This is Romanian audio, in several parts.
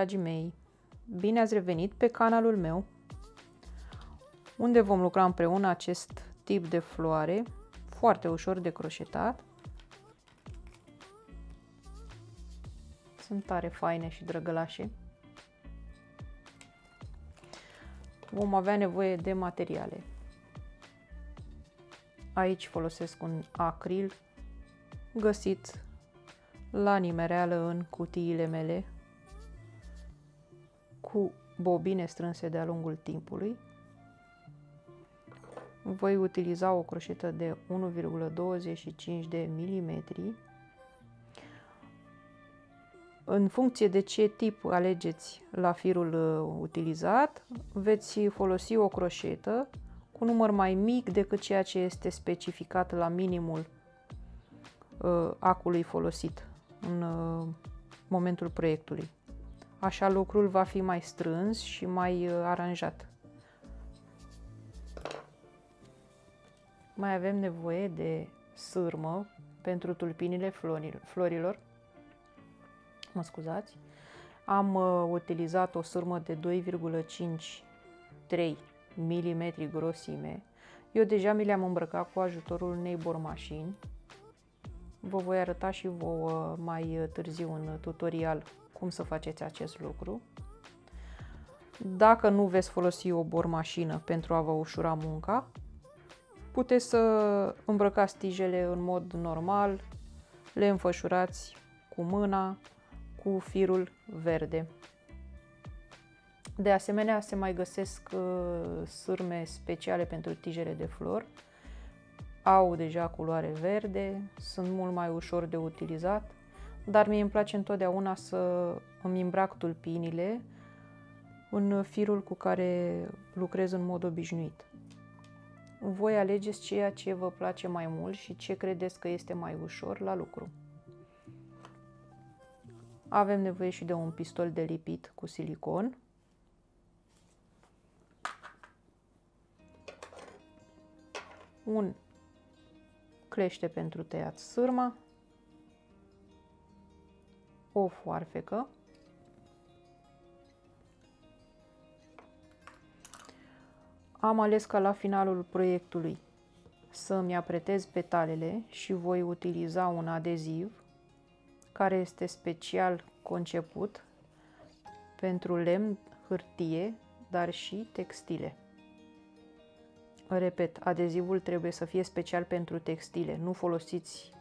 dragii mei! Bine ați revenit pe canalul meu, unde vom lucra împreună acest tip de floare, foarte ușor de croșetat. Sunt tare faine și drăgălașe. Vom avea nevoie de materiale. Aici folosesc un acril găsit la nimereală în cutiile mele, cu bobine strânse de-a lungul timpului. Voi utiliza o croșetă de 1,25 de milimetri. În funcție de ce tip alegeți la firul utilizat, veți folosi o croșetă cu număr mai mic decât ceea ce este specificat la minimul acului folosit în momentul proiectului. Așa lucrul va fi mai strâns și mai aranjat. Mai avem nevoie de sârmă pentru tulpinile florilor. Mă scuzați. Am utilizat o sârmă de 2,5-3 mm grosime. Eu deja mi le-am îmbrăcat cu ajutorul unei bormașini. Vă voi arăta și vouă mai târziu în tutorial cum să faceți acest lucru. Dacă nu veți folosi o bormașină pentru a vă ușura munca, puteți să îmbrăcați tigele în mod normal, le înfășurați cu mâna, cu firul verde. De asemenea, se mai găsesc sârme speciale pentru tigele de flori. Au deja culoare verde, sunt mult mai ușor de utilizat, dar mie îmi place întotdeauna să îmi îmbrac tulpinile în firul cu care lucrez în mod obișnuit. Voi alegeți ceea ce vă place mai mult și ce credeți că este mai ușor la lucru. Avem nevoie și de un pistol de lipit cu silicon. Un clește pentru tăiat sârma. O foarfecă. Am ales ca la finalul proiectului să-mi apretez petalele și voi utiliza un adeziv care este special conceput pentru lemn, hârtie, dar și textile. Repet, adezivul trebuie să fie special pentru textile. Nu folosiți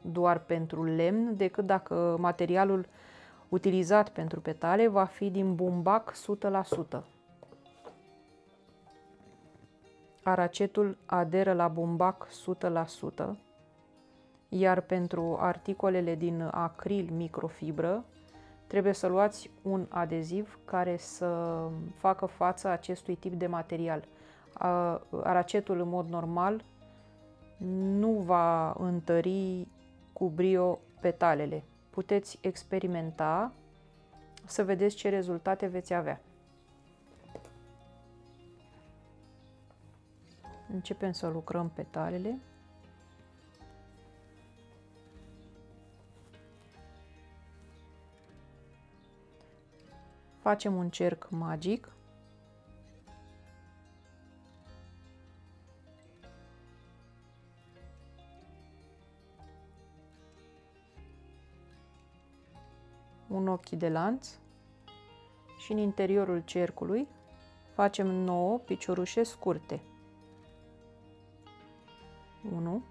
doar pentru lemn, decât dacă materialul utilizat pentru petale va fi din bumbac 100%. Aracetul aderă la bumbac 100%, iar pentru articolele din acril microfibră trebuie să luați un adeziv care să facă față acestui tip de material. Aracetul în mod normal nu va întări cu brio petalele. Puteți experimenta să vedeți ce rezultate veți avea. Începem să lucrăm petalele. Facem un cerc magic. Un ochi de lanț și în interiorul cercului facem 9 piciorușe scurte. 1,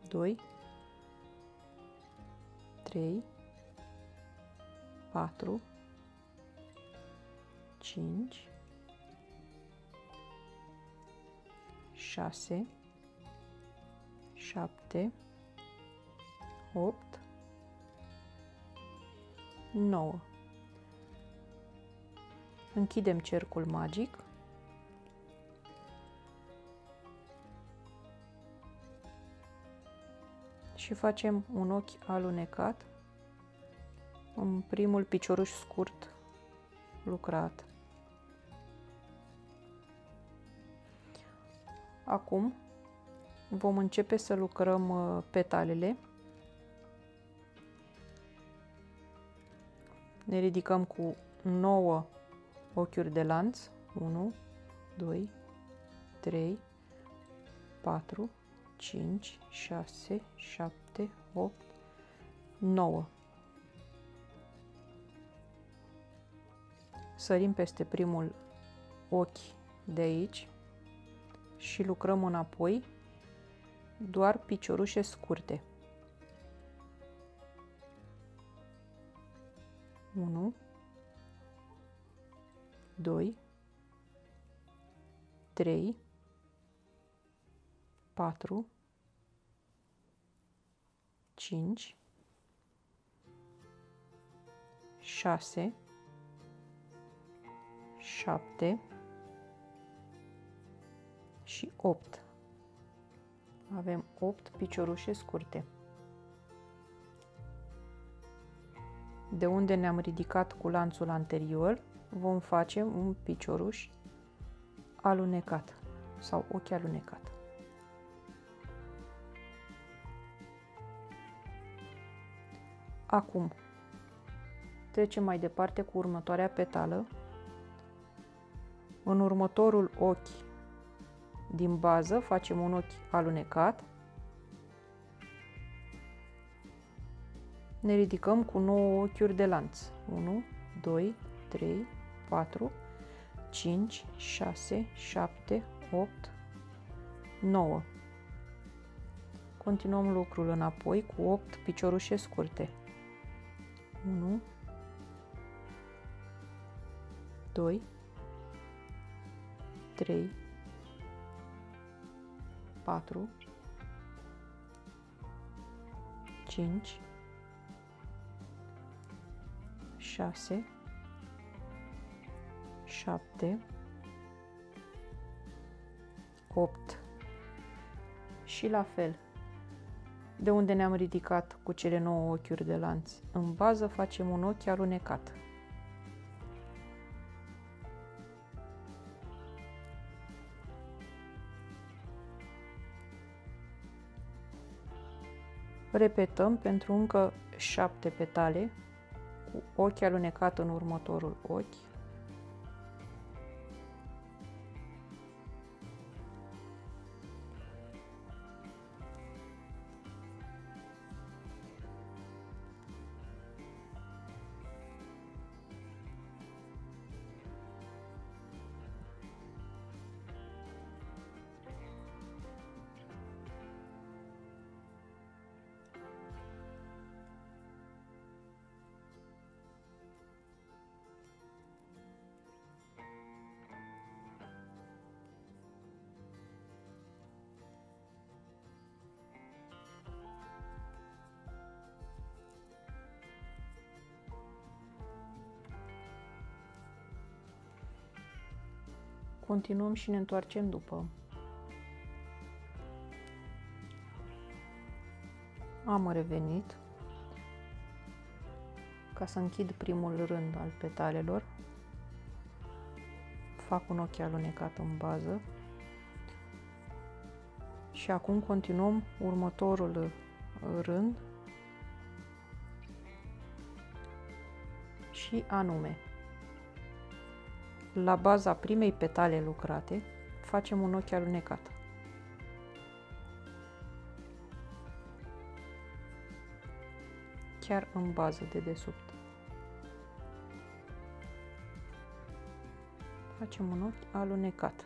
2, 3, 4, 5, 6, 7, 8, 9. Închidem cercul magic. Și facem un ochi alunecat în primul picioruș scurt lucrat. Acum vom începe să lucrăm petalele. Ne ridicăm cu 9 ochiuri de lanț. 1, 2, 3, 4, 5, 6, 7, 8, 9. Sărim peste primul ochi de aici și lucrăm înapoi doar piciorușe scurte. 1, 2, 3, 4, 5, 6, 7 și 8. Avem 8 piciorușe scurte. De unde ne-am ridicat cu lanțul anterior, vom face un picioruș alunecat sau ochi alunecat. Acum trecem mai departe cu următoarea petală. În următorul ochi din bază facem un ochi alunecat. Ne ridicăm cu 9 ochiuri de lanț. 1, 2, 3, 4, 5, 6, 7, 8, 9. Continuăm lucrul înapoi cu 8 piciorușe scurte. 1, 2, 3, 4, 5, 6, 7, 8 și la fel, de unde ne-am ridicat cu cele 9 ochiuri de lanț în bază, facem un ochi alunecat. Repetăm pentru încă 7 petale cu ochi alunecat în următorul ochi. Continuăm și ne întoarcem după. Am revenit ca să închid primul rând al petalelor. Fac un ochi alunecat în bază și acum continuăm următorul rând și anume la baza primei petale lucrate facem un ochi alunecat. Chiar în bază de desubt. Facem un ochi alunecat.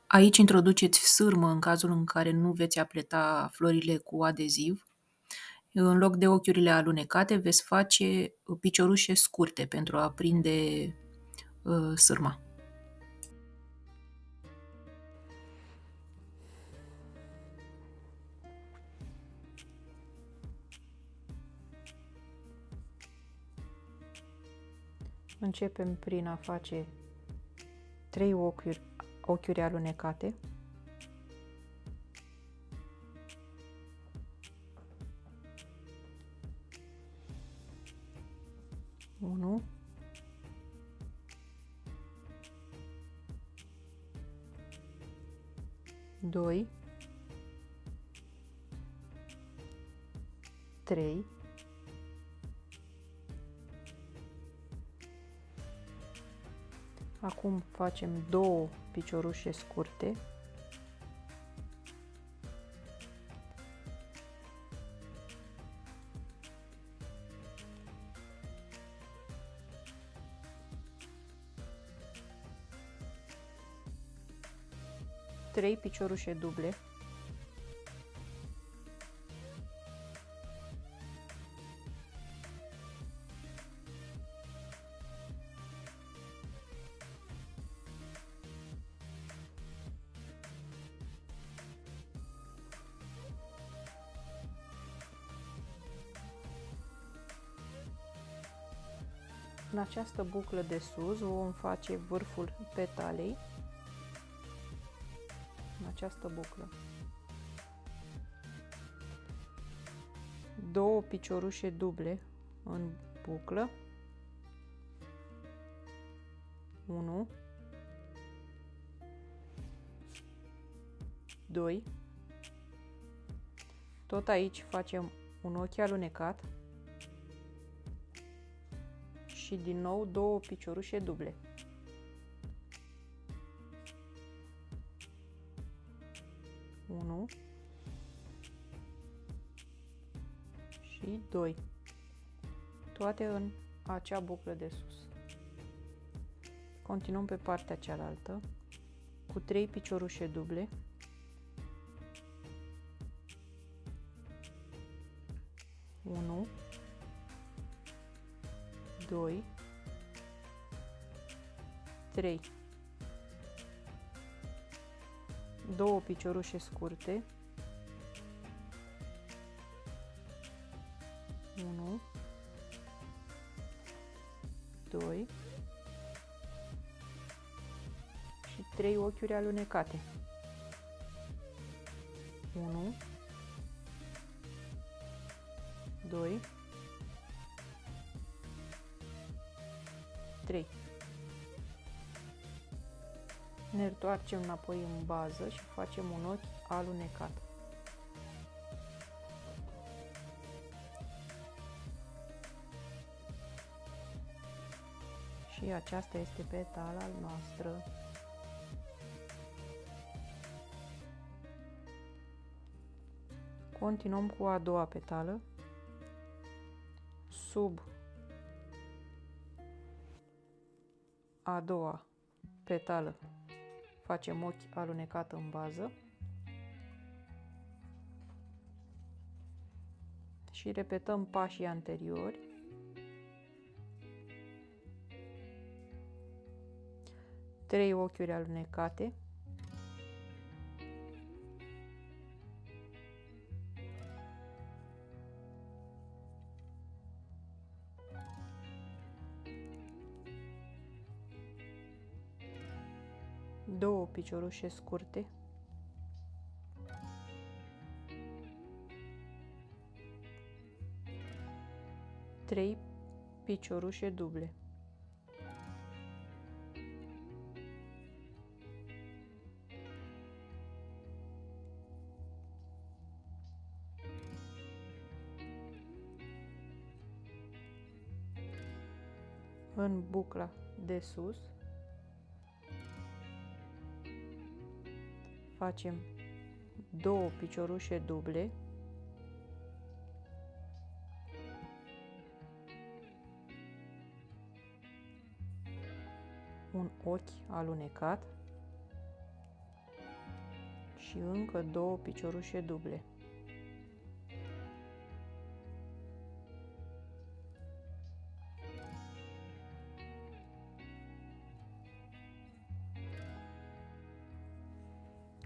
Aici introduceți sârmă în cazul în care nu veți apleta florile cu adeziv. În loc de ochiurile alunecate veți face piciorușe scurte pentru a prinde sârma. Începem prin a face 3 ochiuri alunecate. Unu, doi, 3, Acum facem 2 piciorușe scurte. Trei piciorușe duble. În această buclă de sus vom face vârful petalei, în această buclă. 2 piciorușe duble în buclă, 1, 2, tot aici facem un ochi alunecat și din nou 2 piciorușe duble. 1 și 2, toate în acea buclă de sus. Continuăm pe partea cealaltă cu 3 piciorușe duble, 1, 2, 3, 2 piciorușe scurte, 1, 2 și 3 ochiuri alunecate, 1, 2, 3. Ne întoarcem înapoi în bază și facem un ochi alunecat. Și aceasta este petala noastră. Continuăm cu a doua petală. Sub a doua petală facem ochi alunecat în bază și repetăm pașii anteriori. Trei ochiuri alunecate, două piciorușe scurte, trei piciorușe duble, în bucla de sus facem două piciorușe duble, un ochi alunecat și încă două piciorușe duble.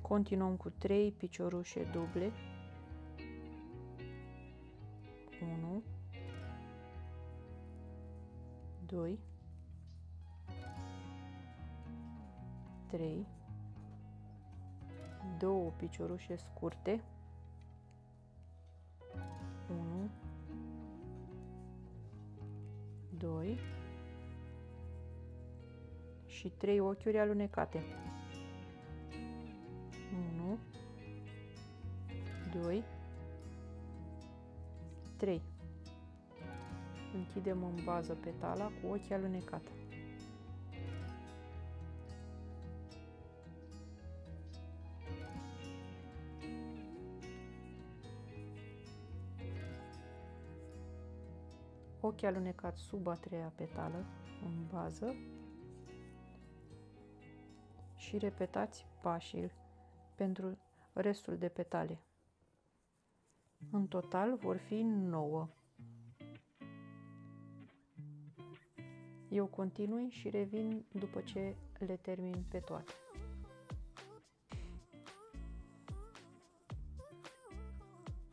Continuăm cu 3 piciorușe duble, 1, 2, 3, 2 piciorușe scurte, 1, 2 și 3 ochiuri alunecate. 1, 2, 3. Închidem în bază petala cu ochii alunecat. Ochi alunecați sub a treia petală în bază și repetați pașii pentru restul de petale. În total vor fi 9. Eu continui și revin după ce le termin pe toate.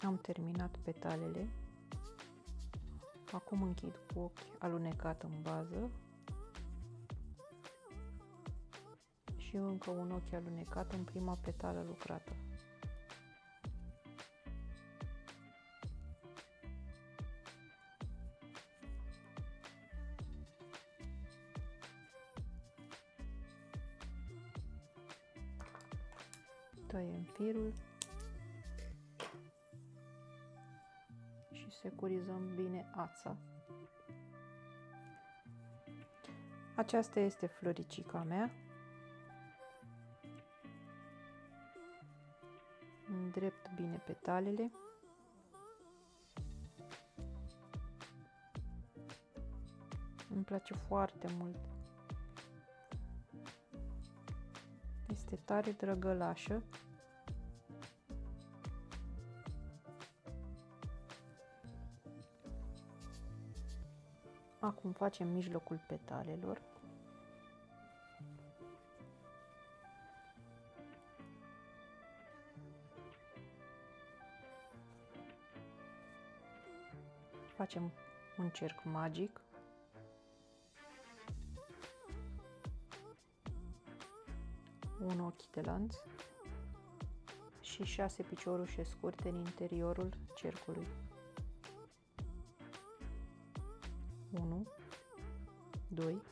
Am terminat petalele. Acum închid cu ochi alunecat în bază și încă un ochi alunecat în prima petală lucrată. Tăiem firul și securizăm bine ața. Aceasta este floricica mea. Îndrept bine petalele. Îmi place foarte mult. Este tare drăgălașă. Acum facem mijlocul petalelor. Facem un cerc magic. Un ochi de lanț și 6 piciorușe scurte în interiorul cercului. 1, 2,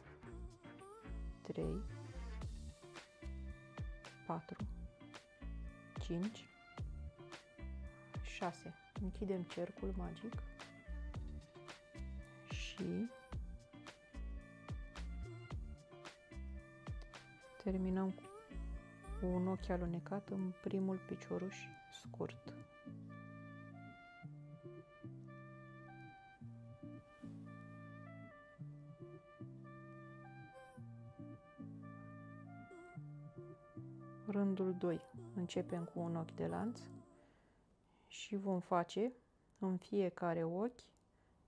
3, 4, 5, 6. Închidem cercul magic și terminăm cu un ochi alunecat în primul picioruș scurt. Rândul 2. Începem cu un ochi de lanț și vom face în fiecare ochi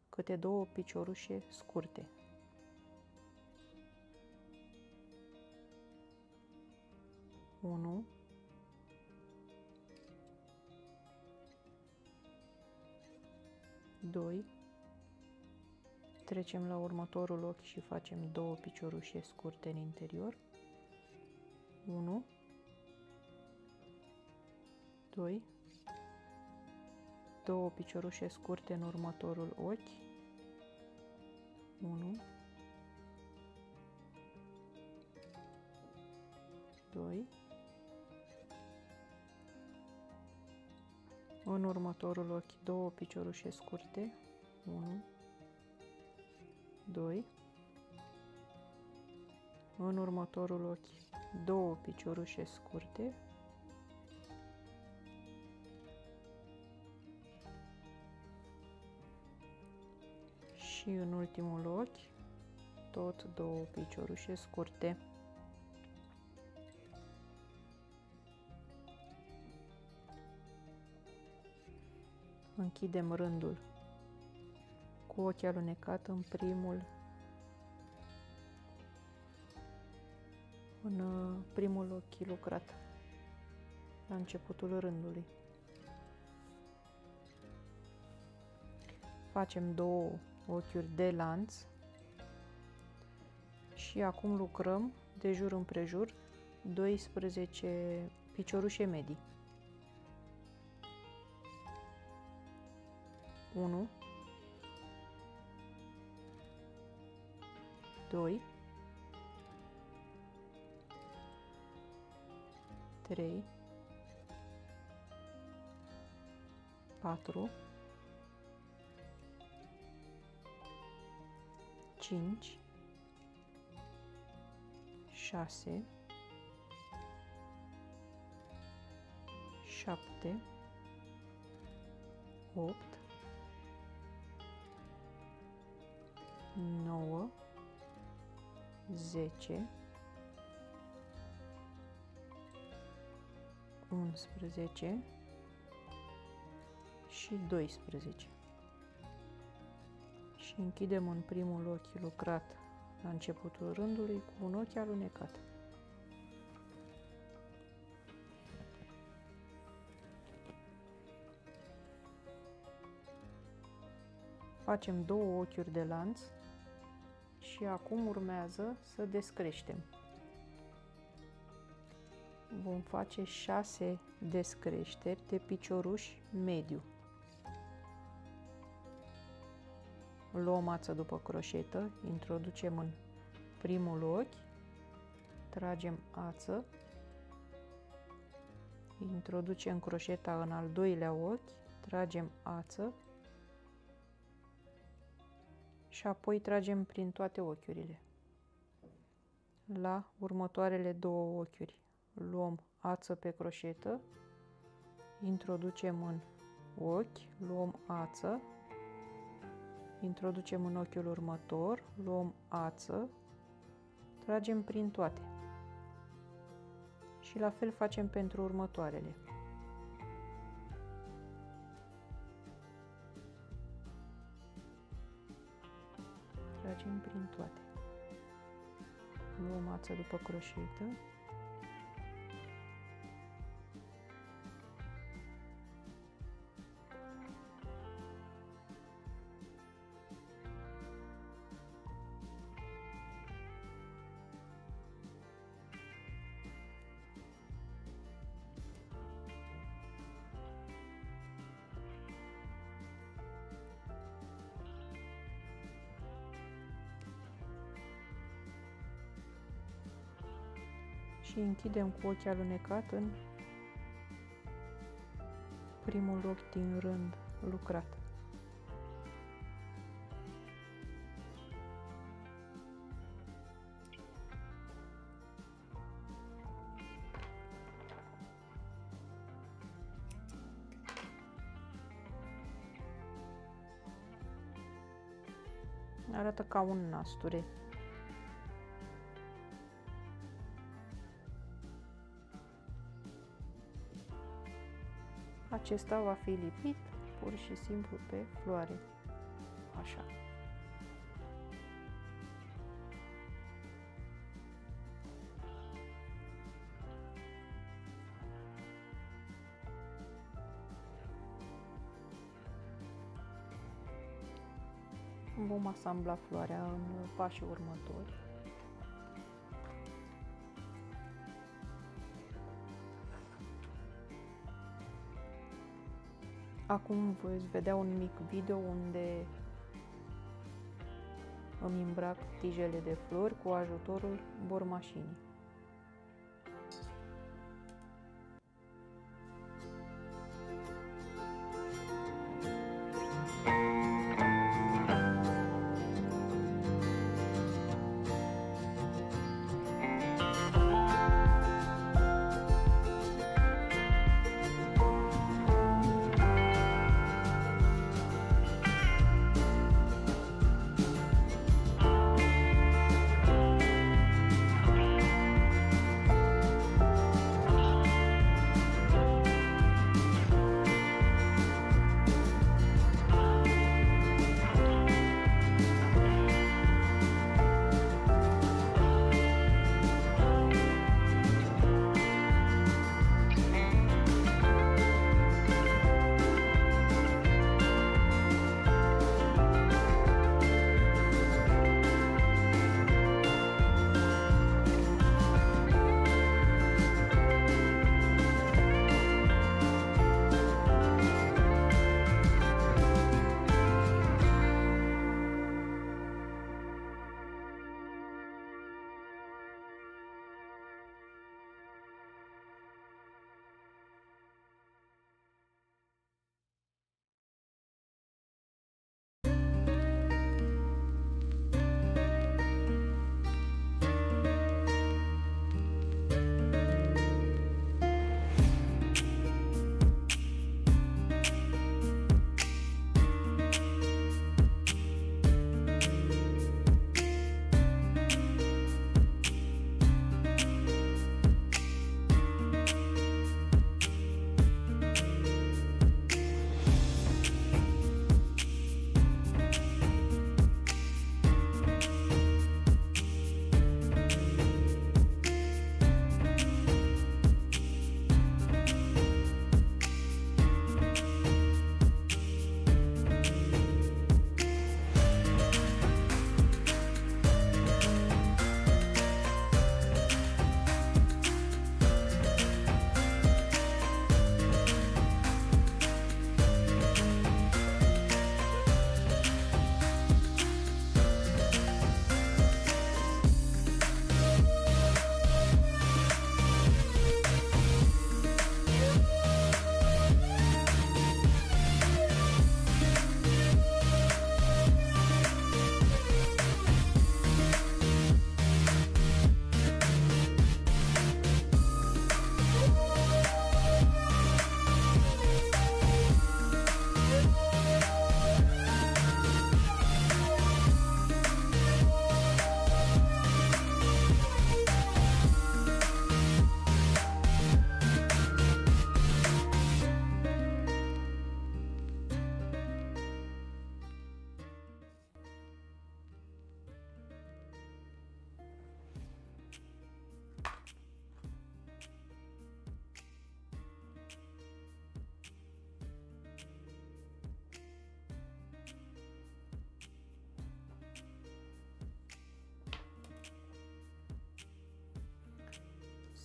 câte 2 piciorușe scurte. Unu, 2, trecem la următorul ochi și facem 2 piciorușe scurte în interior. 1, 2, 2 piciorușe scurte în următorul ochi. 1, 2, în următorul ochi 2 piciorușe scurte. 1, 2, în următorul ochi 2 piciorușe scurte. Și în ultimul ochi tot 2 piciorușe scurte. Închidem rândul cu ochi alunecat în primul ochi lucrat la începutul rândului. Facem 2 ochiuri de lanț și acum lucrăm de jur împrejur 12 piciorușe medii. 1, 2, 3, 4, 5, 6, 7, 8, 9, 10, 11 și 12. Și închidem în primul ochi lucrat la începutul rândului cu un ochi alunecat. Facem 2 ochiuri de lanț și acum urmează să descreștem. Vom face 6 descreșteri de picioruș mediu. Luăm ață după croșetă, introducem în primul ochi, tragem ață, introducem croșeta în al doilea ochi, tragem ață și apoi tragem prin toate ochiurile. La următoarele 2 ochiuri luăm ață pe croșetă, introducem în ochi, luăm ață, introducem în ochiul următor, luăm ață, tragem prin toate. Și la fel facem pentru următoarele. Tragem prin toate. Luăm ață după croșetă. Și închidem cu ochiul alunecat în primul ochi din rând lucrat. Arată ca un nasture. Acesta va fi lipit pur și simplu pe floare. Așa. Vom asambla floarea în pașii următori. Acum veți vedea un mic video unde îmi îmbrac tijele de flori cu ajutorul bormașinii.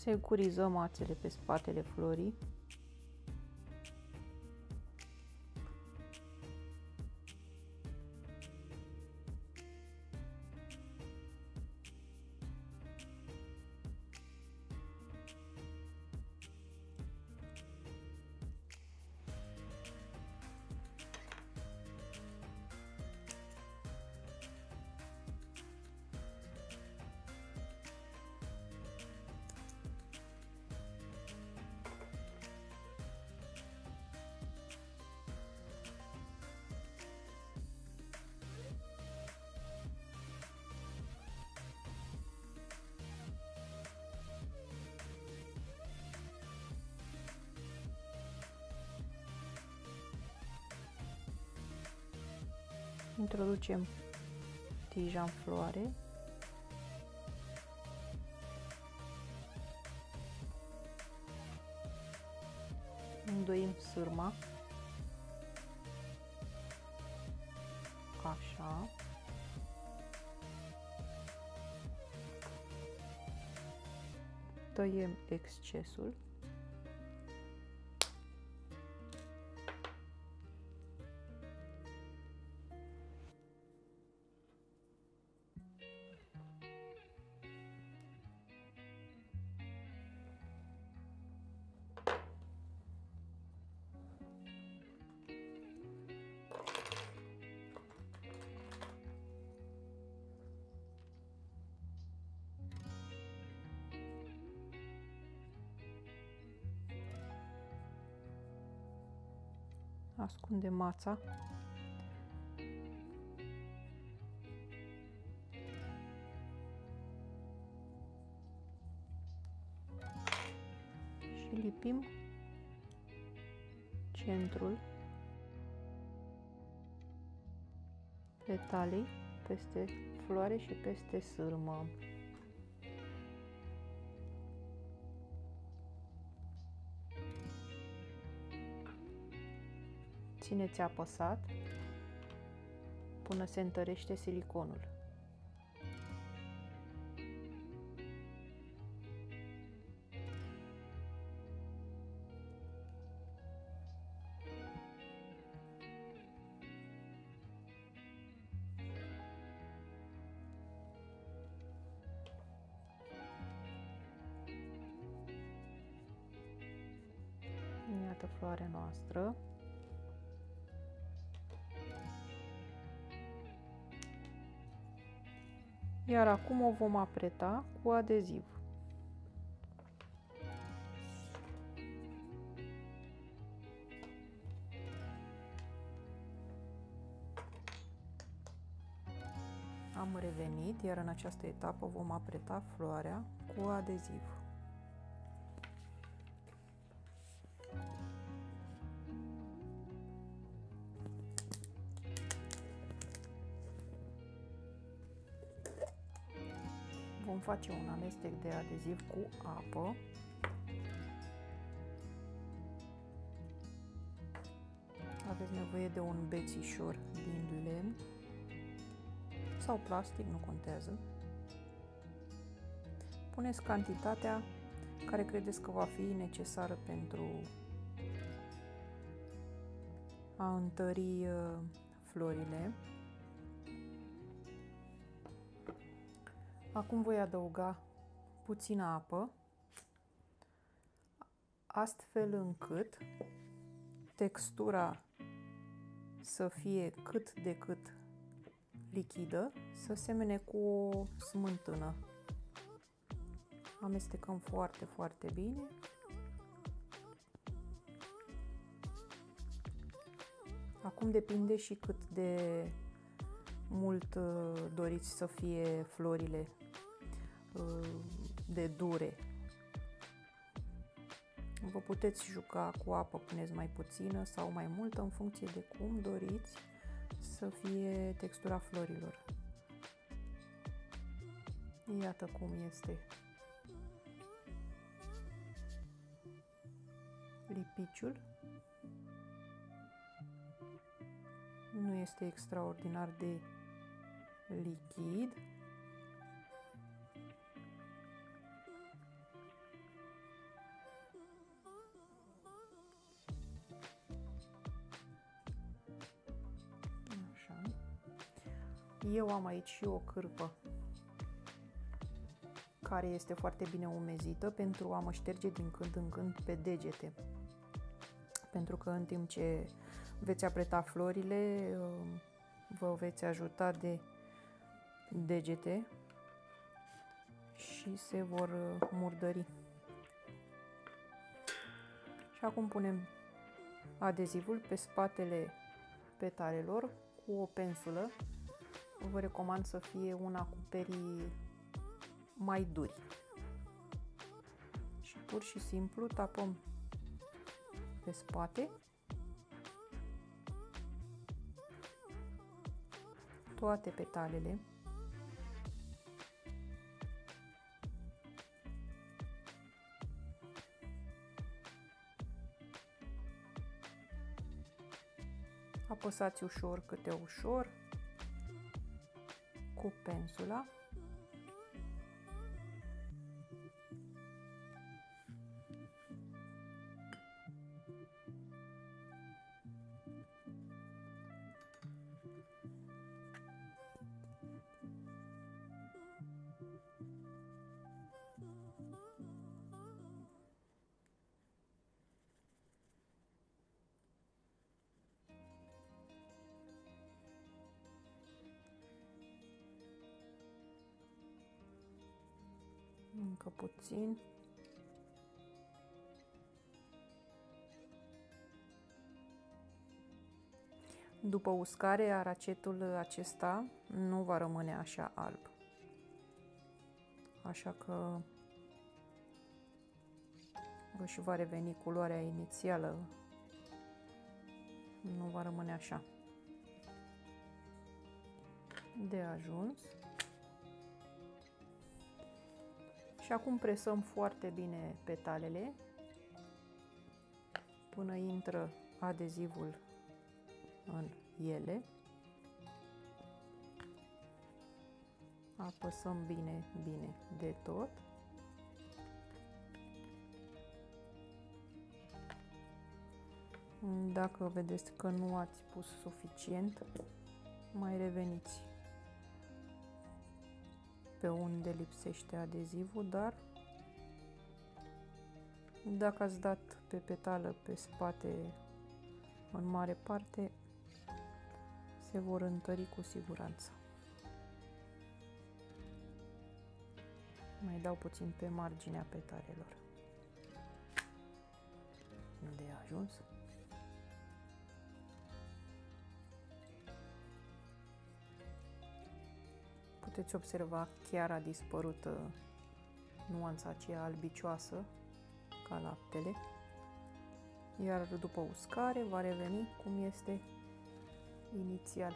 Securizăm ațele pe spatele florii. Introducem tija în floare. Îndoim sârma. Așa. Tăiem excesul. Ascundem mața. Și lipim centrul petalei peste floare și peste sârmă. Țineți apăsat până se întărește siliconul. Iată floarea noastră. Iar acum o vom apreta cu adeziv. Am revenit, iar în această etapă vom apreta floarea cu adeziv. Vom face un amestec de adeziv cu apă. Aveți nevoie de un bețișor din lemn sau plastic, nu contează. Puneți cantitatea care credeți că va fi necesară pentru a întări florile. Acum voi adăuga puțină apă, astfel încât textura să fie cât de cât lichidă, să semene cu o smântână. Amestecăm foarte, foarte bine. Acum depinde și cât de mult doriți să fie florile de dure. Vă puteți juca cu apă, puneți mai puțină sau mai multă în funcție de cum doriți să fie textura florilor. Iată cum este lipiciul. Nu este extraordinar de lichid. Eu am aici și o cârpă care este foarte bine umezită pentru a mă șterge din când în când pe degete. Pentru că în timp ce veți apreta florile, vă veți ajuta de degete și se vor murdări. Și acum punem adezivul pe spatele petalelor cu o pensulă. Vă recomand să fie una cu perii mai duri. Și pur și simplu tapăm pe spate toate petalele. Apăsați ușor câte ușor cu pensula. Încă puțin. După uscare, aracetul acesta nu va rămâne așa alb. Așa că își va reveni culoarea inițială. Nu va rămâne așa. De ajuns. Și acum presăm foarte bine petalele până intră adezivul în ele. Apăsăm bine, bine de tot. Dacă vedeți că nu ați pus suficient, mai reveniți pe unde lipsește adezivul, dar dacă ați dat pe petală pe spate în mare parte, se vor întări cu siguranță. Mai dau puțin pe marginea petalelor. De ajuns. Puteți observa, chiar a dispărut nuanța aceea albicioasă ca laptele, iar după uscare va reveni cum este inițial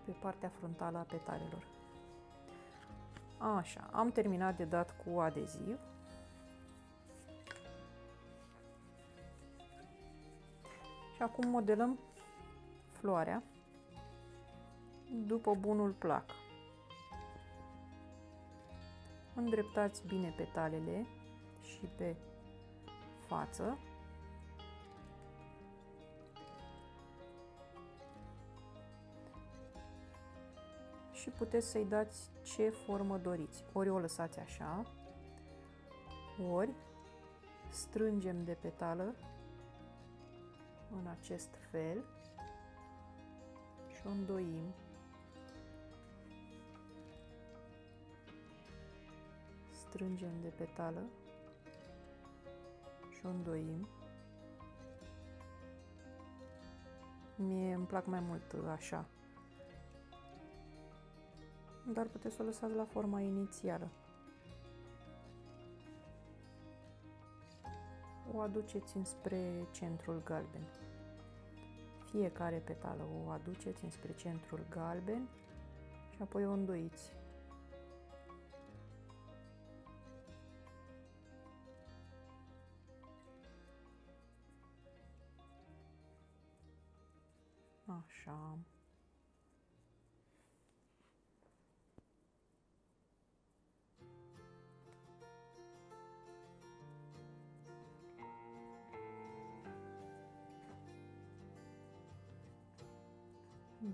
pe partea frontală a petalelor. Așa, am terminat de dat cu adeziv. Și acum modelăm floarea după bunul plac. Îndreptați bine petalele și pe față. Și puteți să-i dați ce formă doriți. Ori o lăsați așa, ori strângem de petală în acest fel și o îndoim. Strângem de petală și o îndoim. Mie îmi plac mai mult așa, dar puteți să o lăsați la forma inițială. O aduceți înspre centrul galben. Fiecare petală o aduceți înspre centrul galben și apoi o îndoiți. Așa.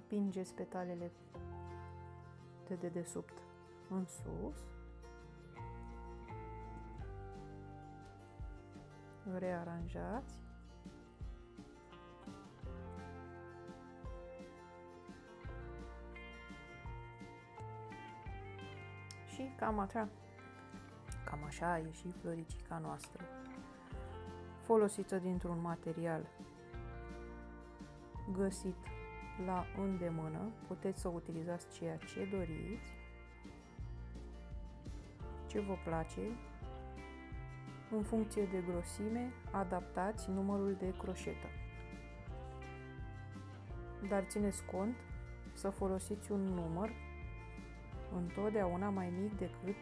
Împingeți petalele de dedesubt în sus. Rearanjați. Și cam așa a ieșit floricica noastră, folosită dintr-un material găsit la îndemână. Puteți să utilizați ceea ce doriți, ce vă place. În funcție de grosime, adaptați numărul de croșetă. Dar țineți cont să folosiți un număr întotdeauna mai mic decât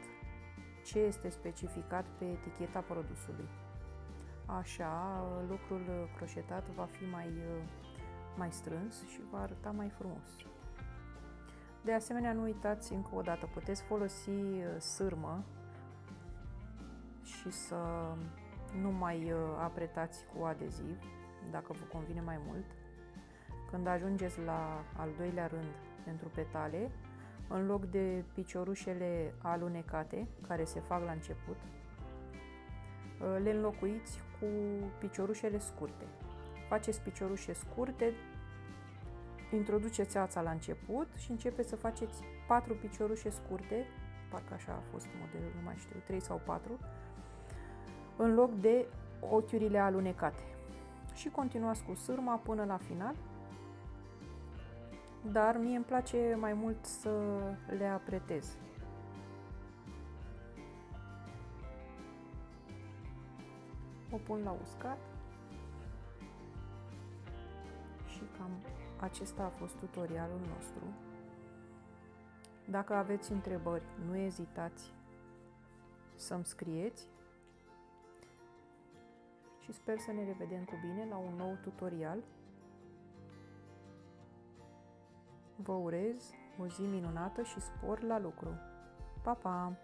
ce este specificat pe eticheta produsului. Așa, lucrul croșetat va fi mai strâns și va arăta mai frumos. De asemenea, nu uitați încă o dată, puteți folosi sârmă și să nu mai apretați cu adeziv, dacă vă convine mai mult. Când ajungeți la al doilea rând pentru petale, în loc de piciorușele alunecate, care se fac la început, le înlocuiți cu piciorușele scurte. Faceți piciorușe scurte, introduceți ața la început și începeți să faceți 4 piciorușe scurte, parcă așa a fost modelul, nu mai știu, 3 sau 4, în loc de ochiurile alunecate. Și continuați cu sârma până la final, dar mie îmi place mai mult să le apretez. O pun la uscat și cam acesta a fost tutorialul nostru. Dacă aveți întrebări, nu ezitați să-mi scrieți și sper să ne revedem cu bine la un nou tutorial. Vă urez o zi minunată și spor la lucru! Pa, pa!